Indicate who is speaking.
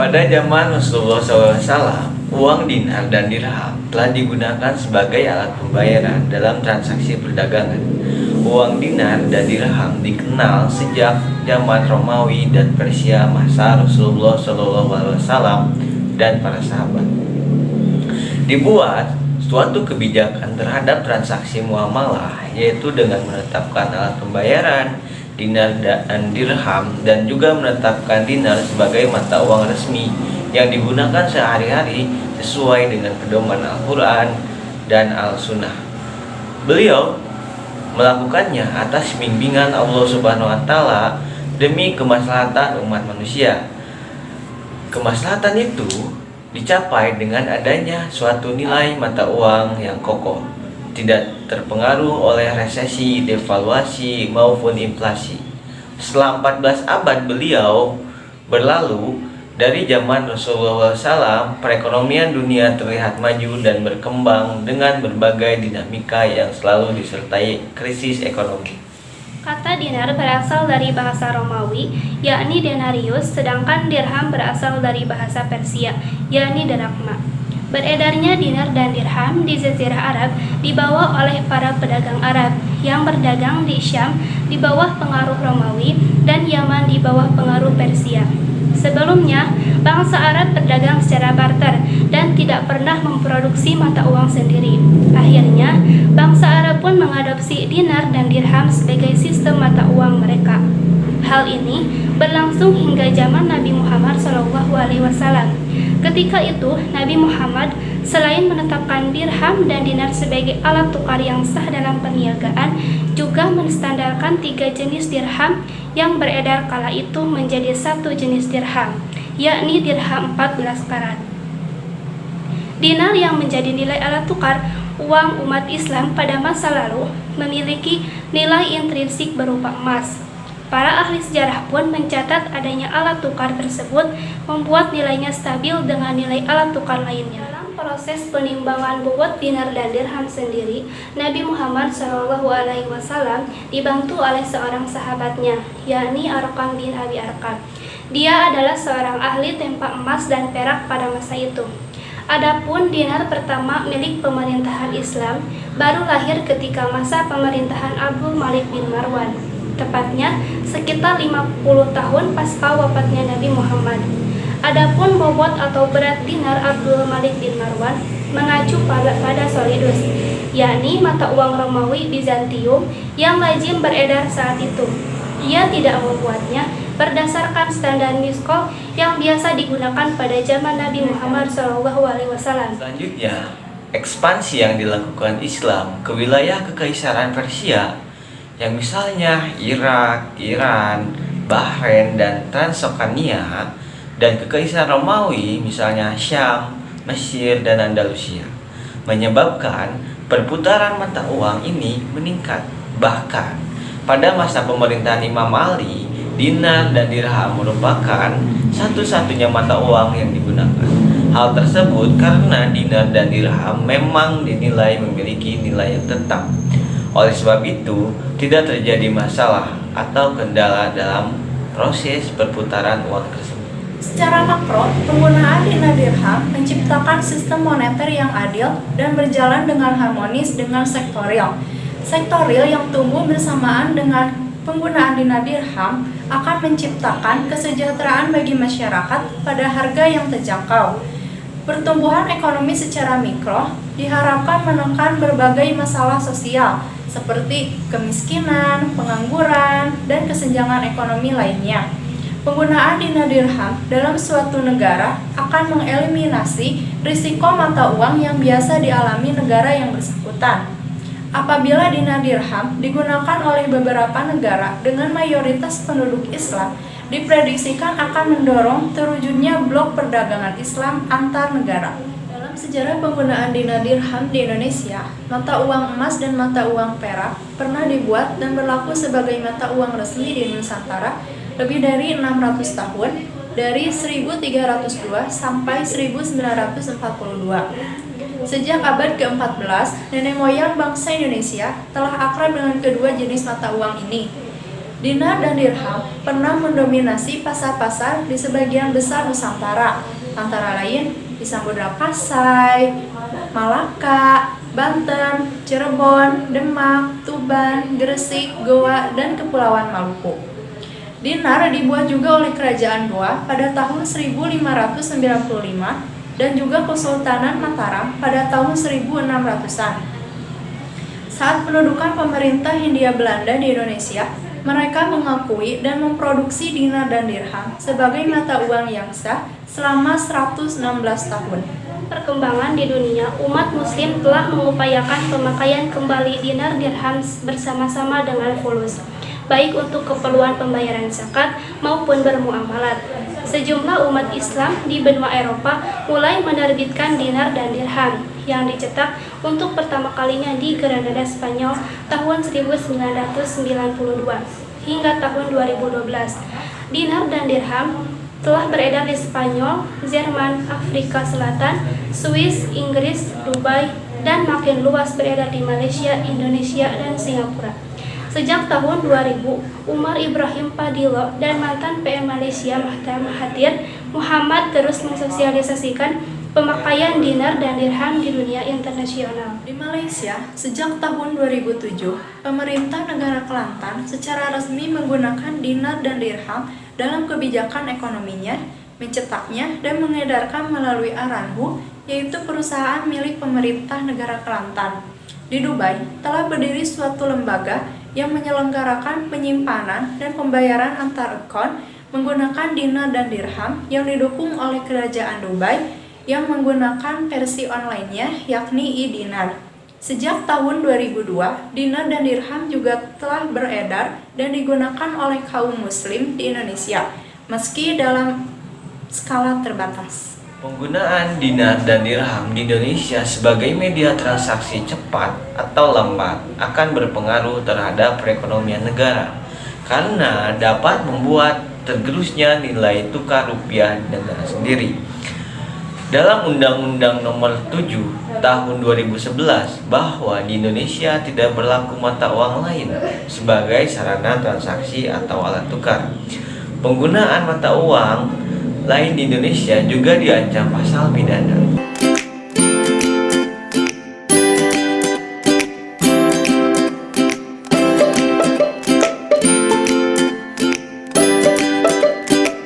Speaker 1: Pada zaman Rasulullah SAW, uang dinar dan dirham telah digunakan sebagai alat pembayaran dalam transaksi perdagangan. Uang dinar dan dirham dikenal sejak zaman Romawi dan Persia masa Rasulullah SAW dan para sahabat. Dibuat suatu kebijakan terhadap transaksi muamalah, yaitu dengan menetapkan alat pembayaran dinar dan dirham, dan juga menetapkan dinar sebagai mata uang resmi yang digunakan sehari-hari sesuai dengan pedoman Al-Quran dan Al-Sunnah. Beliau melakukannya atas bimbingan Allah Subhanahu wa Ta'ala demi kemaslahatan umat manusia. Kemaslahatan itu dicapai dengan adanya suatu nilai mata uang yang kokoh, tidak terpengaruh oleh resesi, devaluasi, maupun inflasi. Setelah 14 abad beliau berlalu, dari zaman Rasulullah SAW, perekonomian dunia terlihat maju dan berkembang dengan berbagai dinamika yang selalu disertai krisis ekonomi.
Speaker 2: Kata dinar berasal dari bahasa Romawi, yakni denarius, sedangkan dirham berasal dari bahasa Persia, yakni drachma. Beredarnya dinar dan dirham di Jazirah Arab dibawa oleh para pedagang Arab yang berdagang di Syam di bawah pengaruh Romawi dan Yaman di bawah pengaruh Persia. Sebelumnya, bangsa Arab berdagang secara barter dan tidak pernah memproduksi mata uang sendiri. Akhirnya, bangsa Arab pun mengadopsi dinar dan dirham sebagai sistem mata uang mereka. Hal ini berlangsung hingga zaman Nabi Muhammad SAW. Ketika itu, Nabi Muhammad selain menetapkan dirham dan dinar sebagai alat tukar yang sah dalam perniagaan, juga menstandarkan 3 jenis dirham yang beredar kala itu menjadi satu jenis dirham, yakni dirham 14 karat. Dinar yang menjadi nilai alat tukar uang umat Islam pada masa lalu memiliki nilai intrinsik berupa emas. Para ahli sejarah pun mencatat adanya alat tukar tersebut membuat nilainya stabil dengan nilai alat tukar lainnya. Dalam proses penimbangan bobot dinar dan dirham sendiri, Nabi Muhammad SAW dibantu oleh seorang sahabatnya, yakni Arqam bin Abi Arqam. Dia adalah seorang ahli tempa emas dan perak pada masa itu. Adapun dinar pertama milik pemerintahan Islam baru lahir ketika masa pemerintahan Abdul Malik bin Marwan, tepatnya sekitar 50 tahun pasca wafatnya Nabi Muhammad. Adapun bobot atau berat dinar Abdul Malik bin Marwan mengacu pada solidus, yakni mata uang Romawi Bizantium yang lazim beredar saat itu. Ia tidak membuatnya berdasarkan standar miskol yang biasa digunakan pada zaman Nabi Muhammad SAW.
Speaker 1: Selanjutnya, ekspansi yang dilakukan Islam ke wilayah Kekaisaran Persia, yang misalnya Irak, Iran, Bahrain, dan Transokania, dan Kekaisaran Romawi misalnya Syam, Mesir, dan Andalusia, menyebabkan perputaran mata uang ini meningkat. Bahkan pada masa pemerintahan Imam Ali, dinar dan dirham merupakan satu-satunya mata uang yang digunakan. Hal tersebut karena dinar dan dirham memang dinilai memiliki nilai yang tetap. Oleh sebab itu, tidak terjadi masalah atau kendala dalam proses perputaran uang tersebut.
Speaker 3: Secara makro, penggunaan dinar dirham menciptakan sistem moneter yang adil dan berjalan dengan harmonis dengan sektorial. Sektorial yang tumbuh bersamaan dengan penggunaan dinar dirham akan menciptakan kesejahteraan bagi masyarakat pada harga yang terjangkau. Pertumbuhan ekonomi secara mikro diharapkan menekan berbagai masalah sosial seperti kemiskinan, pengangguran, dan kesenjangan ekonomi lainnya. Penggunaan dinar dirham dalam suatu negara akan mengeliminasi risiko mata uang yang biasa dialami negara yang bersangkutan. Apabila dinar dirham digunakan oleh beberapa negara dengan mayoritas penduduk Islam, diprediksikan akan mendorong terwujudnya blok perdagangan Islam antar negara. Dalam sejarah penggunaan dinar dirham di Indonesia, mata uang emas dan mata uang perak pernah dibuat dan berlaku sebagai mata uang resmi di Nusantara lebih dari 600 tahun, dari 1302 sampai 1942. Sejak abad ke-14, nenek moyang bangsa Indonesia telah akrab dengan kedua jenis mata uang ini. Dinar dan dirham pernah mendominasi pasar-pasar di sebagian besar Nusantara, antara lain di Samudra Pasai, Malaka, Banten, Cirebon, Demak, Tuban, Gresik, Goa, dan Kepulauan Maluku. Dinar dibuat juga oleh Kerajaan Goa pada tahun 1595 dan juga Kesultanan Mataram pada tahun 1600-an. Saat pendudukan pemerintah Hindia Belanda di Indonesia, mereka mengakui dan memproduksi dinar dan dirham sebagai mata uang yang sah selama 116 tahun.
Speaker 2: Perkembangan di dunia, umat muslim telah mengupayakan pemakaian kembali dinar dirham bersama-sama dengan fulus, baik untuk keperluan pembayaran zakat maupun bermuamalat. Sejumlah umat Islam di benua Eropa mulai menerbitkan dinar dan dirham yang dicetak untuk pertama kalinya di Granada, Spanyol tahun 1992 hingga tahun 2012. Dinar dan dirham telah beredar di Spanyol, Jerman, Afrika Selatan, Swiss, Inggris, Dubai, dan makin luas beredar di Malaysia, Indonesia, dan Singapura. Sejak tahun 2000, Umar Ibrahim Padilo dan mantan PM Malaysia Mahathir Muhammad terus mensosialisasikan pemakaian dinar dan dirham di dunia internasional.
Speaker 3: Di Malaysia, sejak tahun 2007, pemerintah negara Kelantan secara resmi menggunakan dinar dan dirham dalam kebijakan ekonominya, mencetaknya dan mengedarkan melalui Aranhu, yaitu perusahaan milik pemerintah negara Kelantan. Di Dubai, telah berdiri suatu lembaga yang menyelenggarakan penyimpanan dan pembayaran antar akun menggunakan dinar dan dirham yang didukung oleh Kerajaan Dubai yang menggunakan versi online-nya yakni e-dinar. Sejak tahun 2002, dinar dan dirham juga telah beredar dan digunakan oleh kaum muslim di Indonesia, meski dalam skala terbatas.
Speaker 1: Penggunaan dinar dan dirham di Indonesia sebagai media transaksi cepat atau lambat akan berpengaruh terhadap perekonomian negara karena dapat membuat tergerusnya nilai tukar rupiah di negara sendiri. Dalam Undang-Undang Nomor 7 Tahun 2011 bahwa di Indonesia tidak berlaku mata uang lain sebagai sarana transaksi atau alat tukar. Penggunaan mata uang lain di Indonesia juga diancam pasal pidana.